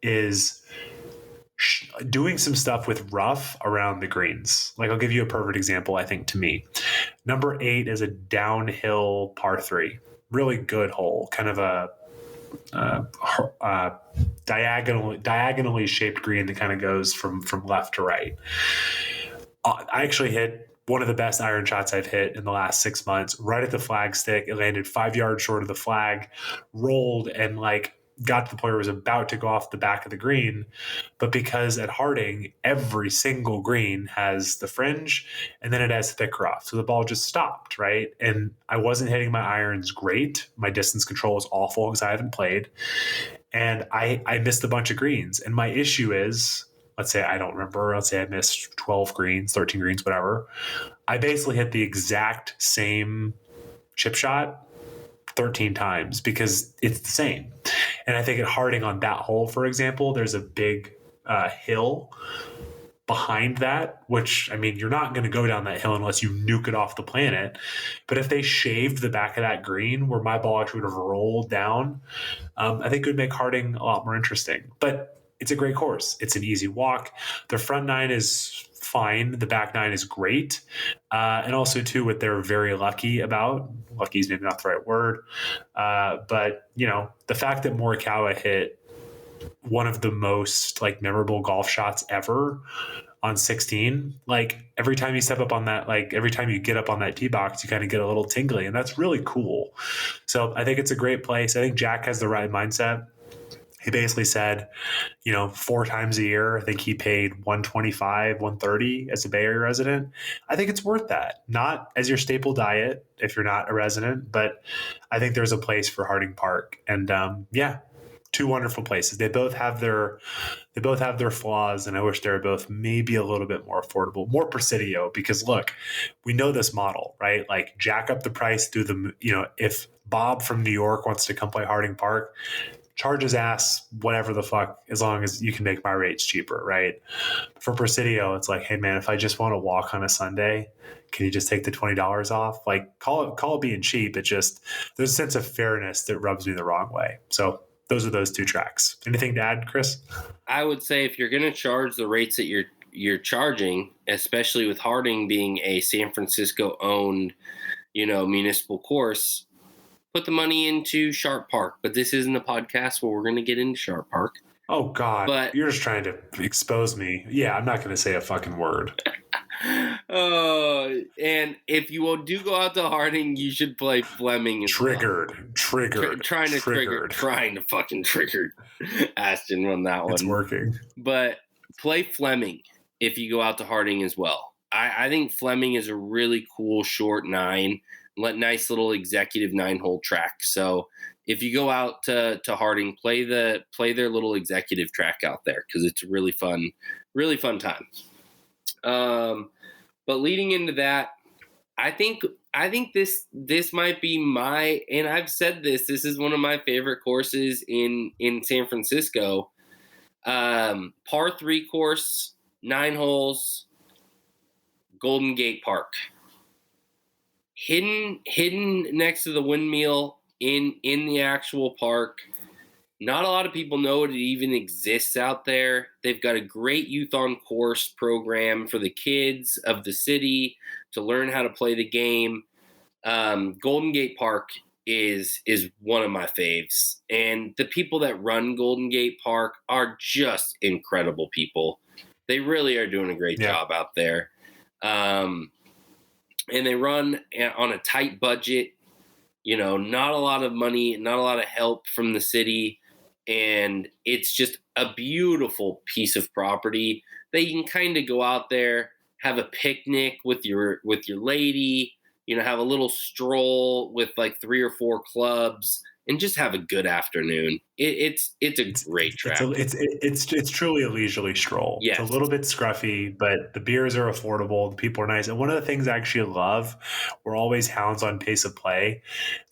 is doing some stuff with rough around the greens. I'll give you a perfect example, I think, to me. Number 8 is a downhill par 3. Really good hole, kind of a diagonally shaped green that kind of goes from left to right. I actually hit one of the best iron shots I've hit in the last 6 months, right at the flag stick. It landed 5 yards short of the flag, rolled, and got to the point where it was about to go off the back of the green. But because at Harding, every single green has the fringe and then it has thick rough. So the ball just stopped, right? And I wasn't hitting my irons great. My distance control was awful because I haven't played. And I missed a bunch of greens. And my issue is, let's say I don't remember, let's say I missed 12 greens, 13 greens, whatever. I basically hit the exact same chip shot 13 times because it's the same. And I think at Harding on that hole, for example, there's a big hill behind that, which, you're not going to go down that hill unless you nuke it off the planet. But if they shaved the back of that green where my ball actually would have rolled down, I think it would make Harding a lot more interesting. But it's a great course. It's an easy walk. The front 9 is fine. The back 9 is great. And also, too, what they're very lucky about, lucky is maybe not the right word, but, the fact that Morikawa hit one of the most memorable golf shots ever on 16, every time you step up on that, every time you get up on that tee box, you kind of get a little tingly, and that's really cool. So I think it's a great place. I think Jack has the right mindset. He basically said, 4 times a year, I think he paid $125, $130 as a Bay Area resident. I think it's worth that. Not as your staple diet if you're not a resident, but I think there's a place for Harding Park. And two wonderful places. They both have their flaws, and I wish they were both maybe a little bit more affordable, more Presidio. Because look, we know this model, right? Like jack up the price through the if Bob from New York wants to come play Harding Park, charge his ass whatever the fuck, as long as you can make my rates cheaper, right? For Presidio, it's like, hey man, if I just want to walk on a Sunday, can you just take the $20 off? Like call it being cheap. It just there's a sense of fairness that rubs me the wrong way. So those are those two tracks. Anything to add, Chris? I would say if you're going to charge the rates that you're charging, especially with Harding being a San Francisco owned, municipal course, put the money into Sharp Park. But this isn't a podcast where we're going to get into Sharp Park. Oh God, but you're just trying to expose me. Yeah, I'm not going to say a fucking word. And if you do go out to Harding, you should play Fleming as Triggered. Trying to fucking trigger Ashton on that one. It's working. But play Fleming if you go out to Harding as well. I think Fleming is a really cool short 9, nice little executive 9-hole track. So if you go out to Harding, play their little executive track out there because it's a really fun time. But leading into that, I think this might be and I've said this is one of my favorite courses in San Francisco. Par 3 course, 9 holes, Golden Gate Park. Hidden next to the windmill in the actual park. Not a lot of people know it even exists out there. They've got a great youth on course program for the kids of the city to learn how to play the game. Golden Gate Park is one of my faves. And the people that run Golden Gate Park are just incredible people. They really are doing a great job out there. And they run on a tight budget, not a lot of money, not a lot of help from the city. And it's just a beautiful piece of property that you can kind of go out there, have a picnic with your lady, have a little stroll with like 3 or 4 clubs and just have a good afternoon. It's a great track. It's truly a leisurely stroll. Yes. It's a little bit scruffy, but the beers are affordable. The people are nice. And one of the things I actually love, we're always hounds on pace of play.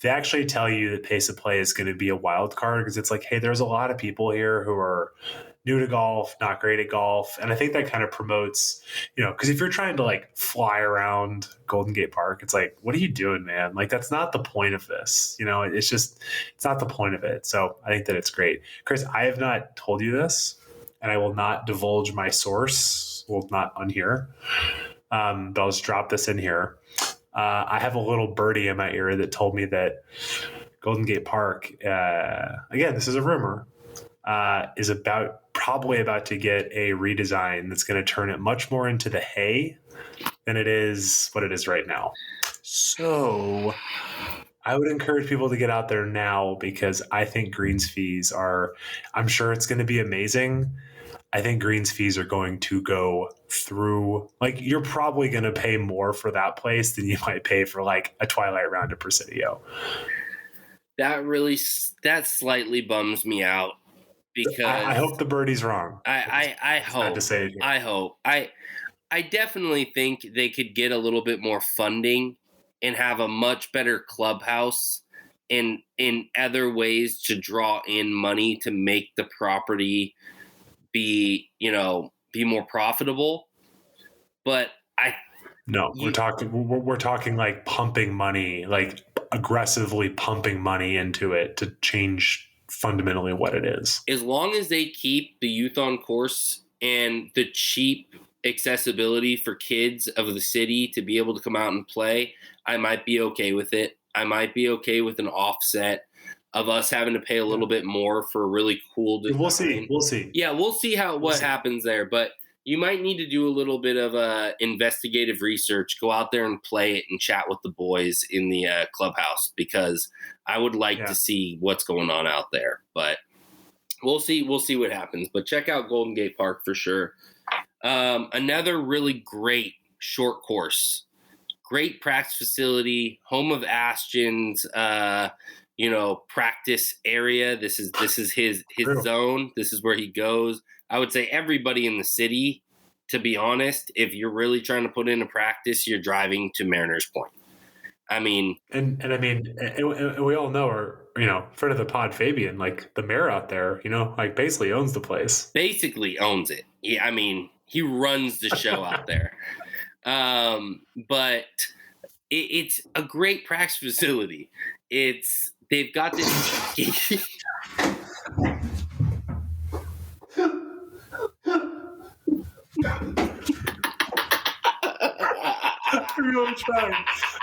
They actually tell you that pace of play is going to be a wild card because it's like, hey, there's a lot of people here who are new to golf, not great at golf. And I think that kind of promotes, because if you're trying to like fly around Golden Gate Park, it's like, what are you doing, man? Like, that's not the point of this. It's not the point of it. So I think that it's great. Chris, I have not told you this, and I will not divulge my source. Well, not on here. But I'll just drop this in here. I have a little birdie in my ear that told me that Golden Gate Park, again, this is a rumor, is probably about to get a redesign that's going to turn it much more into the hay than it is what it is right now. So I would encourage people to get out there now because I think greens fees I'm sure it's going to be amazing. I think greens fees are going to go through, like, you're probably going to pay more for that place than you might pay for like a Twilight round of Presidio. That slightly bums me out. Because I hope the birdie's wrong. I hope. I hope. I definitely think they could get a little bit more funding and have a much better clubhouse and in other ways to draw in money to make the property be more profitable. But we're talking like pumping money, like aggressively pumping money into it to change fundamentally what it is. As long as they keep the youth on course and the cheap accessibility for kids of the city to be able to come out and play, I might be okay with it. I might be okay with an offset of us having to pay a little bit more for a really cool design. We'll see. Yeah, we'll see what happens there. But you might need to do a little bit of investigative research. Go out there and play it and chat with the boys in the clubhouse because I would like to see what's going on out there. But we'll see what happens. But check out Golden Gate Park for sure. Another really great short course. Great practice facility, home of Ashton's practice area. This is his True. zone. This is where he goes. I would say everybody in the city, to be honest, if you're really trying to put in a practice, you're driving to Mariners Point. I mean, and I mean, and we all know, or friend of the pod, Fabian, like the mayor out there, like basically owns the place. Basically owns it. Yeah, I mean, he runs the show out there. But it's a great practice facility. They've got this.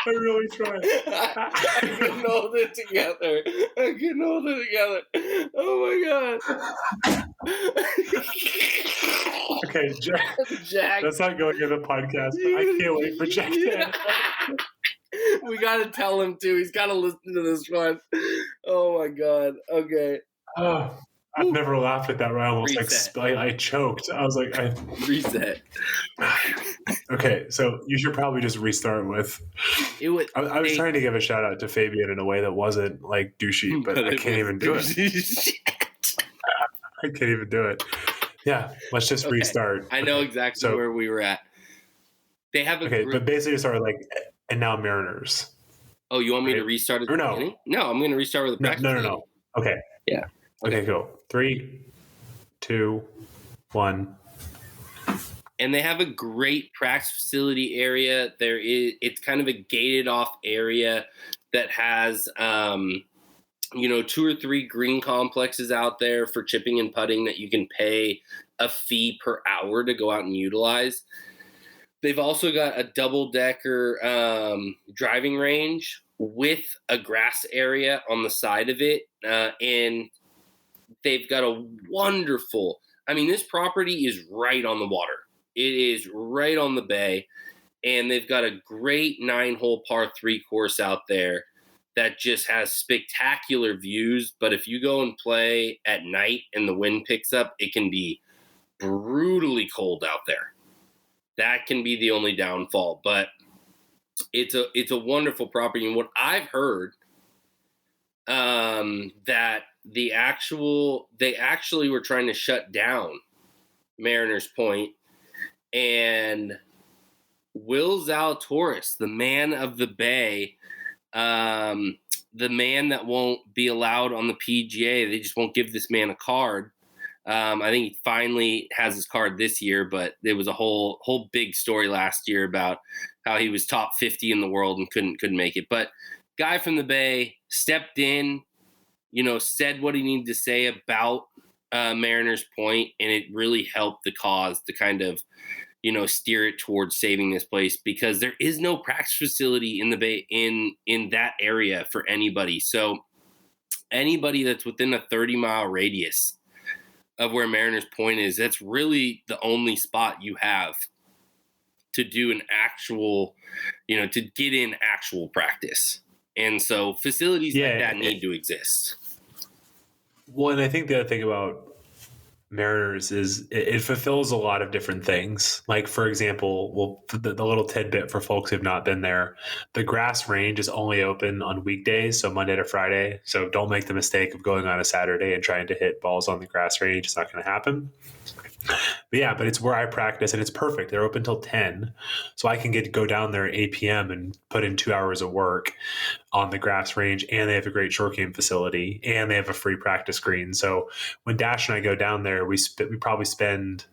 I really tried. I can hold it together. Oh my god. Okay, Jack. That's not going in the podcast, but I can't wait for Jack to. We gotta tell him too. He's gotta listen to this one. Oh my god. Okay. Oh, I've never laughed at that. I almost Reset. I choked. I was like, Reset. Okay, so you should probably just restart with. It was. I was trying to give a shout out to Fabian in a way that wasn't like douchey, but I can't even do it. I can't even do it. Yeah, let's just restart. I know exactly where we were at. They have a but basically started like, and now Mariners. Oh, you want me to restart at the beginning? No, I'm going to restart with the practice. No. Okay. Yeah. Okay, cool. 3, 2, 1. And they have a great practice facility area. It's kind of a gated off area that has 2 or 3 green complexes out there for chipping and putting that you can pay a fee per hour to go out and utilize. They've also got a double-decker driving range with a grass area on the side of it. And they've got a wonderful – I mean, this property is right on the water. It is right on the bay. And they've got a great 9-hole par 3 course out there that just has spectacular views. But if you go and play at night and the wind picks up, it can be brutally cold out there. That can be the only downfall, but it's a wonderful property. And what I've heard, that they actually were trying to shut down Mariners Point, and Will Zalatoris, the man of the Bay, the man that won't be allowed on the PGA, they just won't give this man a card. I think he finally has his card this year, but there was a whole big story last year about how he was top 50 in the world and couldn't make it. But guy from the Bay stepped in, said what he needed to say about Mariners Point, and it really helped the cause to kind of, steer it towards saving this place, because there is no practice facility in the Bay in that area for anybody. So anybody that's within a 30-mile radius of where Mariners Point is, that's really the only spot you have to do an actual, to get in actual practice. And so facilities like that need to exist. Well, and I think the other thing about Mariners is it fulfills a lot of different things. Like, for example, the little tidbit for folks who've not been there, the grass range is only open on weekdays, so Monday to Friday. So don't make the mistake of going on a Saturday and trying to hit balls on the grass range. It's not going to happen. But it's where I practice, and it's perfect. They're open till 10, so I can go down there at 8 p.m. and put in 2 hours of work on the grass range, and they have a great short game facility, and they have a free practice green. So when Dash and I go down there, we probably spend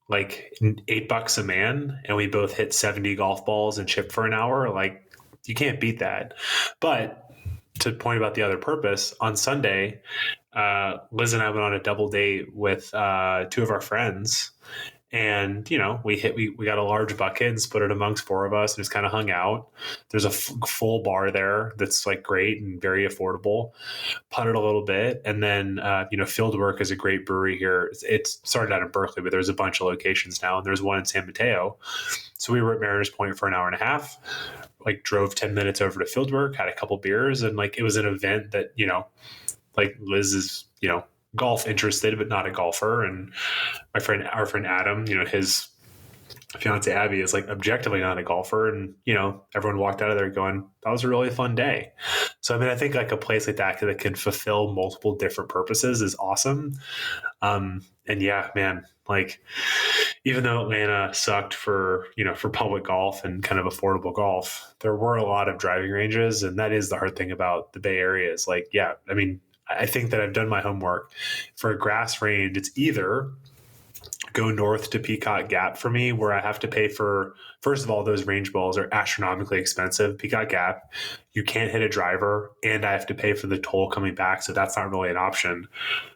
like $8 a man, and we both hit 70 golf balls and chip for an hour. Like, you can't beat that. But to point about the other purpose, on Sunday, Liz and I went on a double date with 2 of our friends, and we got a large bucket and split it amongst 4 of us and just kind of hung out. There's a full bar there that's like great and very affordable. Putted a little bit, and then Fieldwork is a great brewery here. It's started out in Berkeley, but there's a bunch of locations now, and there's one in San Mateo. So we were at Mariners Point for an hour and a half. Like, drove 10 minutes over to Fieldwork, had a couple beers, and like it was an event that like Liz is, golf interested, but not a golfer. And our friend Adam, his fiance Abby is like objectively not a golfer. And, everyone walked out of there going, that was a really fun day. So, I mean, I think like a place like that can fulfill multiple different purposes is awesome. And yeah, man, like even though Atlanta sucked for public golf and kind of affordable golf, there were a lot of driving ranges. And that is the hard thing about the Bay Area is like, yeah, I mean, I think that I've done my homework for a grass range. It's either go north to Peacock Gap for me, where I have to pay for, first of all, those range balls are astronomically expensive. Peacock Gap, you can't hit a driver, and I have to pay for the toll coming back, so that's not really an option.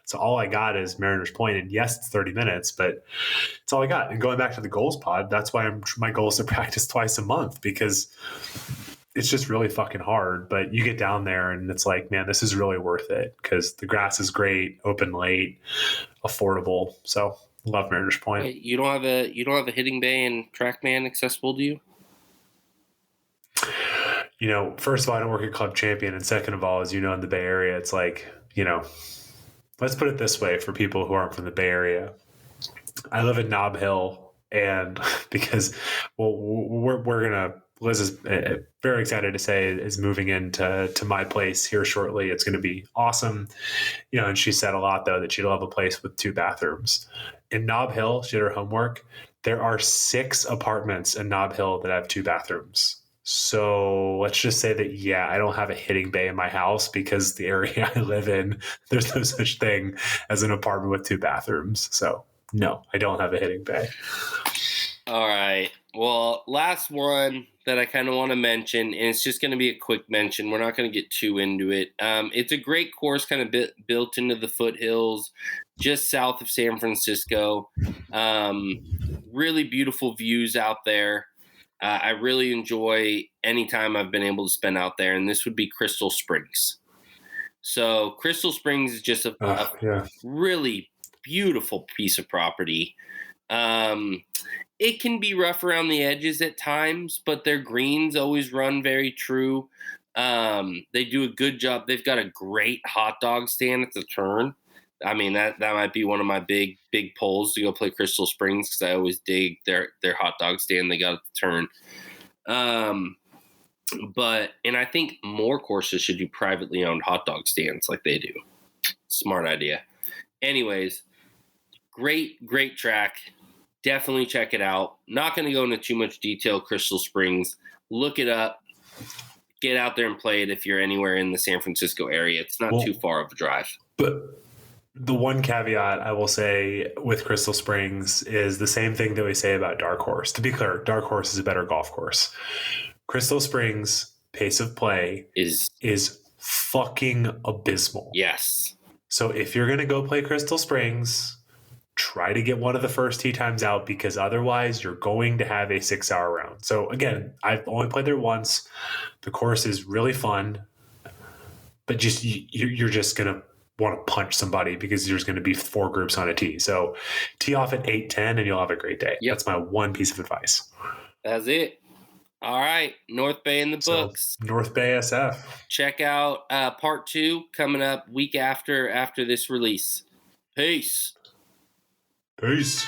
So all I got is Mariners Point, and yes, it's 30 minutes, but it's all I got. And going back to the goals pod, that's why my goal is to practice twice a month, because it's just really fucking hard. But you get down there and it's like, man, this is really worth it because the grass is great, open late, affordable. So love Mariners Point. Wait, you don't have a hitting bay and TrackMan accessible to you? First of all, I don't work at Club Champion, and second of all, as you know, in the Bay Area, it's like, let's put it this way for people who aren't from the Bay Area. I live in Nob Hill, and because, well, we're gonna. Liz is very excited to say is moving into my place here shortly. It's going to be awesome. And she said a lot, though, that she'd love a place with 2 bathrooms. In Nob Hill, she did her homework. There are 6 apartments in Nob Hill that have 2 bathrooms. So let's just say that, yeah, I don't have a hitting bay in my house because the area I live in, there's no such thing as an apartment with 2 bathrooms. So no, I don't have a hitting bay. All right. Well, last one that I kind of want to mention, and it's just going to be a quick mention. We're not going to get too into it. It's a great course kind of built into the foothills just south of San Francisco. Really beautiful views out there. I really enjoy any time I've been able to spend out there, and this would be Crystal Springs. So Crystal Springs is just a really beautiful piece of property. It can be rough around the edges at times, but their greens always run very true. They do a good job. They've got a great hot dog stand at the turn. I mean, that might be one of my big pulls to go play Crystal Springs because I always dig their hot dog stand they got at the turn. And I think more courses should do privately owned hot dog stands like they do. Smart idea. Anyways, great track. Definitely check it out. Not going to go into too much detail, Crystal Springs. Look it up. Get out there and play it if you're anywhere in the San Francisco area. It's not too far of a drive. But the one caveat I will say with Crystal Springs is the same thing that we say about Dark Horse. To be clear, Dark Horse is a better golf course. Crystal Springs pace of play is fucking abysmal. Yes. So if you're going to go play Crystal Springs, try to get one of the first tee times out because otherwise you're going to have a 6-hour round. So again, I've only played there once. The course is really fun, but you're just going to want to punch somebody because there's going to be 4 groups on a tee. So tee off at 8-10 and you'll have a great day. Yep. That's my one piece of advice. That's it. All right. North Bay in the books. North Bay SF. Check out part 2 coming up week after this release. Peace. Peace.